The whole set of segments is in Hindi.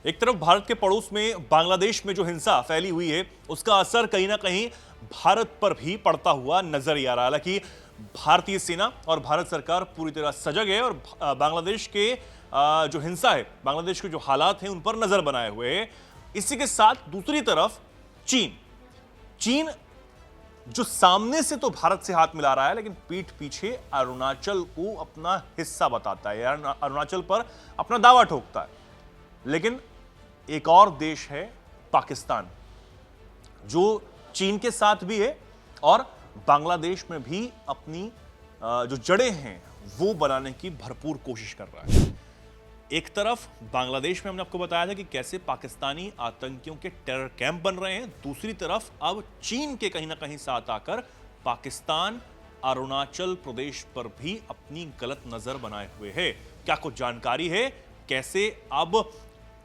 एक तरफ भारत के पड़ोस में बांग्लादेश में जो हिंसा फैली हुई है उसका असर कहीं ना कहीं भारत पर भी पड़ता हुआ नजर ही आ रहा है। हालांकि भारतीय सेना और भारत सरकार पूरी तरह सजग है और बांग्लादेश के जो हिंसा है, बांग्लादेश के जो हालात हैं उन पर नजर बनाए हुए है। इसी के साथ दूसरी तरफ चीन जो सामने से तो भारत से हाथ मिला रहा है लेकिन पीठ पीछे अरुणाचल को अपना हिस्सा बताता है, अरुणाचल पर अपना दावा ठोकता है। लेकिन एक और देश है पाकिस्तान, जो चीन के साथ भी है और बांग्लादेश में भी अपनी जो जड़ें हैं वो बनाने की भरपूर कोशिश कर रहा है। एक तरफ बांग्लादेश में हमने आपको बताया था कि कैसे पाकिस्तानी आतंकियों के टेरर कैंप बन रहे हैं, दूसरी तरफ अब चीन के कहीं ना कहीं साथ आकर पाकिस्तान अरुणाचल प्रदेश पर भी अपनी गलत नजर बनाए हुए है। क्या कुछ जानकारी है कैसे अब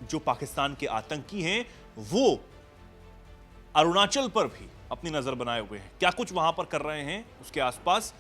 जो पाकिस्तान के आतंकी हैं वो अरुणाचल पर भी अपनी नजर बनाए हुए हैं, क्या कुछ वहां पर कर रहे हैं उसके आसपास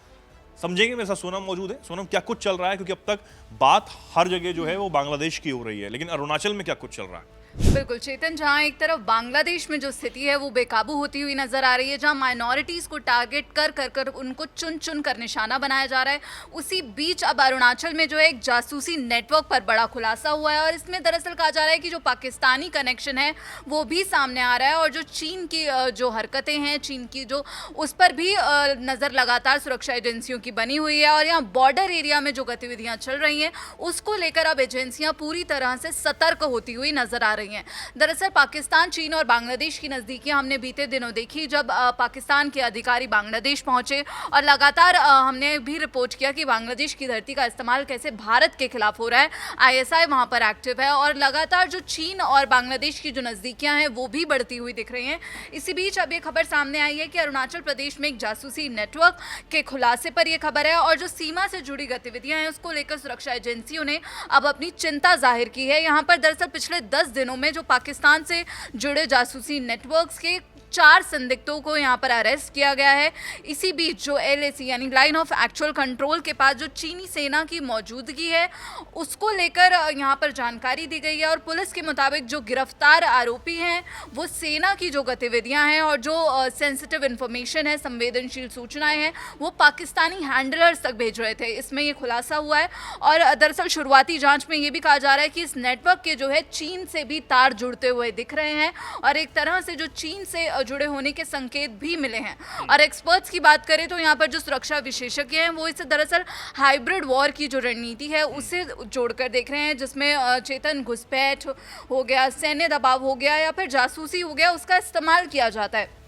समझेंगे। मेरे साथ सोनम मौजूद है। सोनम, क्या कुछ चल रहा है, क्योंकि अब तक बात हर जगह जो है वो बांग्लादेश की हो रही है, लेकिन अरुणाचल में क्या कुछ चल रहा है? बिल्कुल चेतन, जहां एक तरफ बांग्लादेश में जो स्थिति है वो बेकाबू होती हुई नजर आ रही है, जहां माइनॉरिटीज को टारगेट कर कर कर उनको चुन चुन कर निशाना बनाया जा रहा है, उसी बीच अब अरुणाचल में जो है एक जासूसी नेटवर्क पर बड़ा खुलासा हुआ है और इसमें दरअसल कहा जा रहा है कि जो पाकिस्तानी कनेक्शन है वो भी सामने आ रहा है और जो चीन की जो हरकतें हैं, चीन की जो उस पर भी नज़र लगातार सुरक्षा एजेंसियों की बनी हुई है और यहाँ बॉर्डर एरिया में जो गतिविधियाँ चल रही हैं उसको लेकर अब एजेंसियाँ पूरी तरह से सतर्क होती हुई नजर आ रही हैं। दरअसल पाकिस्तान, चीन और बांग्लादेश की नज़दीकियां हमने बीते दिनों देखी, जब पाकिस्तान के अधिकारी बांग्लादेश पहुंचे और लगातार हमने भी रिपोर्ट किया कि बांग्लादेश की धरती का इस्तेमाल कैसे भारत के खिलाफ हो रहा है। आईएसआई वहां पर एक्टिव है और लगातार जो चीन और बांग्लादेश की जो नज़दीकियां हैं वो भी बढ़ती हुई दिख रही हैं। इसी बीच अब ये खबर सामने आई है कि अरुणाचल प्रदेश में एक जासूसी नेटवर्क के खुलासे पर यह खबर है और जो सीमा से जुड़ी गतिविधियां हैं उसको लेकर सुरक्षा एजेंसियों ने अब अपनी चिंता जाहिर की है। यहाँ पर दरअसल पिछले 10 दिनों में जो पाकिस्तान से जुड़े जासूसी नेटवर्क्स के 4 संदिग्धों को यहाँ पर अरेस्ट किया गया है। इसी बीच जो LAC यानी लाइन ऑफ एक्चुअल कंट्रोल के पास जो चीनी सेना की मौजूदगी है उसको लेकर यहाँ पर जानकारी दी गई है और पुलिस के मुताबिक जो गिरफ्तार आरोपी हैं वो सेना की जो गतिविधियाँ हैं और जो सेंसिटिव इंफॉर्मेशन है, संवेदनशील सूचनाएं हैं, वो पाकिस्तानी हैंडलर्स तक भेज रहे थे। इसमें ये खुलासा हुआ है और दरअसल शुरुआती जाँच में ये भी कहा जा रहा है कि इस नेटवर्क के जो है चीन से भी तार जुड़ते हुए दिख रहे हैं और एक तरह से जो चीन से जुड़े होने के संकेत भी मिले हैं। और एक्सपर्ट्स की बात करें तो यहाँ पर जो सुरक्षा विशेषज्ञ हैं वो इसे दरअसल हाइब्रिड वॉर की जो रणनीति है उसे जोड़कर देख रहे हैं, जिसमें चेतन घुसपैठ हो गया, सैन्य दबाव हो गया या फिर जासूसी हो गया, उसका इस्तेमाल किया जाता है।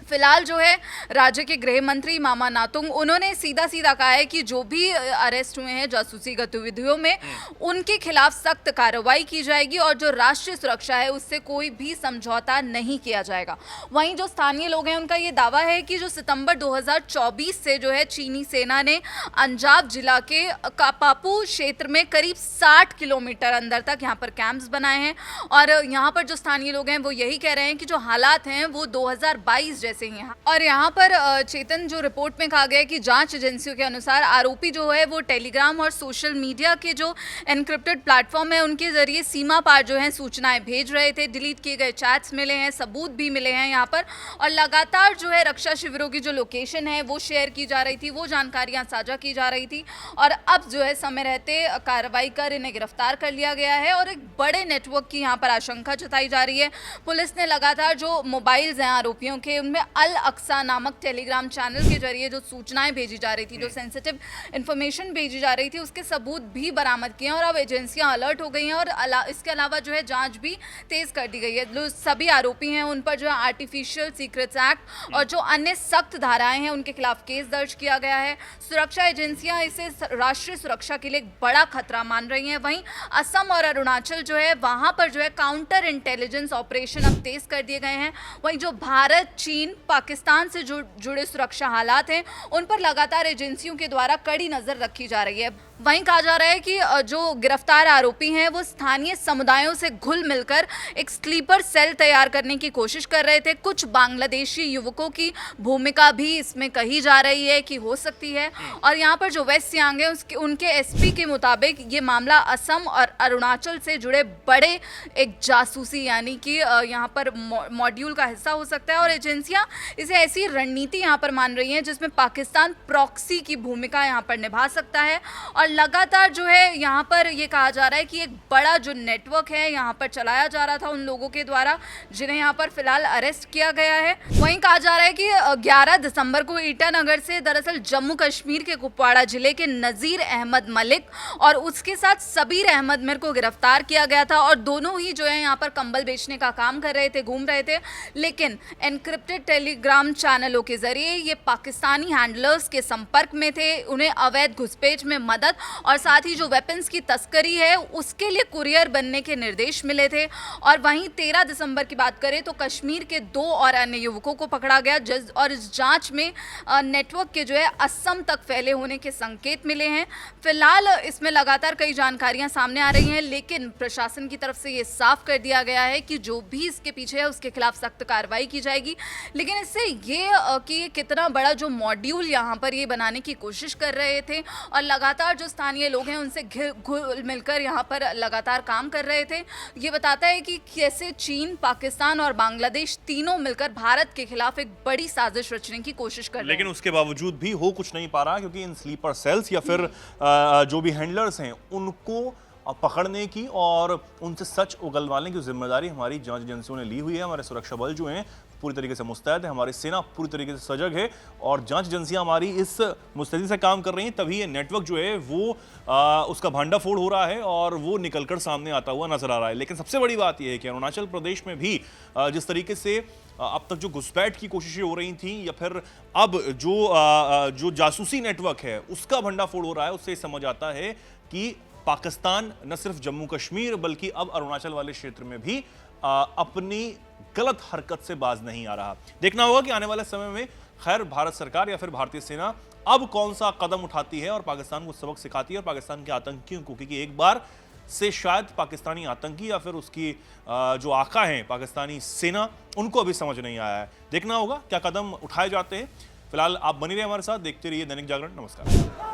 फिलहाल जो है राज्य के गृह मंत्री मामा नातुंग, उन्होंने सीधा सीधा कहा है कि जो भी अरेस्ट हुए हैं जासूसी गतिविधियों में उनके खिलाफ सख्त कार्रवाई की जाएगी और जो राष्ट्रीय सुरक्षा है उससे कोई भी समझौता नहीं किया जाएगा। वहीं जो स्थानीय लोग हैं उनका ये दावा है कि जो सितंबर 2024 से जो है चीनी सेना ने अंजाव जिला के कापापू क्षेत्र में करीब 60 किलोमीटर अंदर तक यहाँ पर कैंप्स बनाए हैं और यहाँ पर जो स्थानीय लोग हैं वो यही कह रहे हैं कि जो हालात हैं वो 2022 जैसे हैं। और यहाँ पर चेतन, जो रिपोर्ट में कहा गया है कि जांच एजेंसियों के अनुसार आरोपी जो है वो टेलीग्राम और सोशल मीडिया के जो एनक्रिप्टेड प्लेटफॉर्म है उनके जरिए सीमा पार जो है सूचनाएं भेज रहे थे। डिलीट किए गए चैट्स मिले हैं, सबूत भी मिले हैं यहाँ पर और लगातार जो है रक्षा शिविरों की जो लोकेशन है वो शेयर की जा रही थी, वो जानकारियाँ साझा की जा रही थी और अब जो है समय रहते कार्रवाई कर इन्हें गिरफ्तार कर लिया गया है और एक बड़े नेटवर्क की यहाँ पर आशंका जताई जा रही है। पुलिस ने लगातार जो मोबाइल्स हैं आरोपियों के उनमें अल अक्सा नामक टेलीग्राम चैनल के जरिए जो सूचनाएं भेजी जा रही थी, जो सेंसिटिव इंफॉर्मेशन भेजी जा रही थी, उसके सबूत भी बरामद किए हैं और अब एजेंसियां अलर्ट हो गई हैं और इसके अलावा जो है जांच भी तेज कर दी गई है। जो सभी आरोपी हैं उन पर जो है आर्टिफिशियल सीक्रेट्स एक्ट और जो अन्य सख्त धाराएं हैं उनके खिलाफ केस दर्ज किया गया है। सुरक्षा एजेंसियां इसे राष्ट्रीय सुरक्षा के लिए एक बड़ा खतरा मान रही हैं। वहीं असम और अरुणाचल जो है वहां पर जो है काउंटर इंटेलिजेंस ऑपरेशन अब तेज कर दिए गए हैं। वहीं जो भारत, चीन, पाकिस्तान से जुड़े सुरक्षा हालात हैं उन पर लगातार एजेंसियों के द्वारा कड़ी नजर रखी जा रही है। वहीं कहा जा रहा है कि जो गिरफ्तार आरोपी हैं वो स्थानीय समुदायों से घुल मिलकर एक स्लीपर सेल तैयार करने की कोशिश कर रहे थे। कुछ बांग्लादेशी युवकों की भूमिका भी इसमें कही जा रही है कि हो सकती है। और यहाँ पर जो वेस्ट सियांग है उनके एसपी के मुताबिक ये मामला असम और अरुणाचल से जुड़े बड़े एक जासूसी यानी कि यहाँ पर मॉड्यूल का हिस्सा हो सकता है। और एजेंसियां इसे ऐसी रणनीति यहाँ पर मान रही हैं जिसमें पाकिस्तान प्रॉक्सी की भूमिका यहाँ पर निभा सकता है। और लगातार जो है यहाँ पर ये कहा जा रहा है कि एक बड़ा जो नेटवर्क है यहाँ पर चलाया जा रहा था उन लोगों के द्वारा जिन्हें यहाँ पर फिलहाल अरेस्ट किया गया है। वहीं कहा जा रहा है कि 11 दिसंबर को ईटानगर से दरअसल जम्मू कश्मीर के कुपवाड़ा जिले के नजीर अहमद मलिक और उसके साथ सबीर अहमद मिर को गिरफ्तार किया गया था। और दोनों ही जो है यहाँ पर कंबल बेचने का काम कर रहे थे, घूम रहे थे, लेकिन एनक्रिप्टेड टेलीग्राम चैनलों के जरिए ये पाकिस्तानी हैंडलर्स के संपर्क में थे। उन्हें अवैध घुसपैठ में मदद और साथ ही जो वेपन्स की तस्करी है उसके लिए कुरियर बनने के निर्देश मिले थे। और वहीं 13 दिसंबर की बात करें तो कश्मीर के 2 और अन्य युवकों को पकड़ा गया और इस जांच में नेटवर्क के जो है असम तक फैले होने के संकेत मिले हैं। फिलहाल इसमें लगातार कई जानकारियां सामने आ रही हैं, लेकिन प्रशासन की तरफ से ये साफ कर दिया गया है कि जो भी इसके पीछे है उसके खिलाफ सख्त कार्रवाई की जाएगी। लेकिन इससे ये कि कितना बड़ा जो मॉड्यूल यहाँ पर ये बनाने की कोशिश कर रहे थे और लगातार जो स्थानीय लोग हैं उनसे घुल मिलकर यहाँ पर लगातार काम कर रहे थे, ये बताता है कि कैसे चीन, पाकिस्तान और बांग्लादेश तीनों मिलकर भारत के खिलाफ एक बड़ी साजिश रचने की कोशिश कर रहे हैं। लेकिन उसके बावजूद भी हो कुछ नहीं पा रहा, क्योंकि इन स्लीपर सेल्स या फिर जो भी हैंडलर्स हैं उनको पकड़ने की और उनसे सच उगलवाने की जिम्मेदारी हमारी जांच एजेंसियों ने ली हुई है। हमारे सुरक्षा बल जो हैं पूरी तरीके से मुस्तैद है, हमारी सेना पूरी तरीके से सजग है और जांच एजेंसियां हमारी इस मुस्तैदी से काम कर रही हैं। तभी ये नेटवर्क जो है वो उसका भांडाफोड़ हो रहा है और वो निकलकर सामने आता हुआ नजर आ रहा है। लेकिन सबसे बड़ी बात यह है कि अरुणाचल प्रदेश में भी जिस तरीके से अब तक जो घुसपैठ की कोशिशें हो रही थी या फिर अब जो जासूसी नेटवर्क है उसका भंडाफोड़ हो रहा है, उससे समझ आता है कि पाकिस्तान न सिर्फ जम्मू कश्मीर बल्कि अब अरुणाचल वाले क्षेत्र में भी अपनी गलत हरकत से बाज नहीं आ रहा। देखना होगा कि आने वाले समय में खैर भारत सरकार या फिर भारतीय सेना अब कौन सा कदम उठाती है और पाकिस्तान को सबक सिखाती है और पाकिस्तान के आतंकियों को, क्योंकि एक बार से शायद पाकिस्तानी आतंकी या फिर उसकी जो आका हैं पाकिस्तानी सेना, उनको अभी समझ नहीं आया है। देखना होगा क्या कदम उठाए जाते हैं। फिलहाल आप बनी रहे हमारे साथ, देखते रहिए दैनिक जागरण। नमस्कार।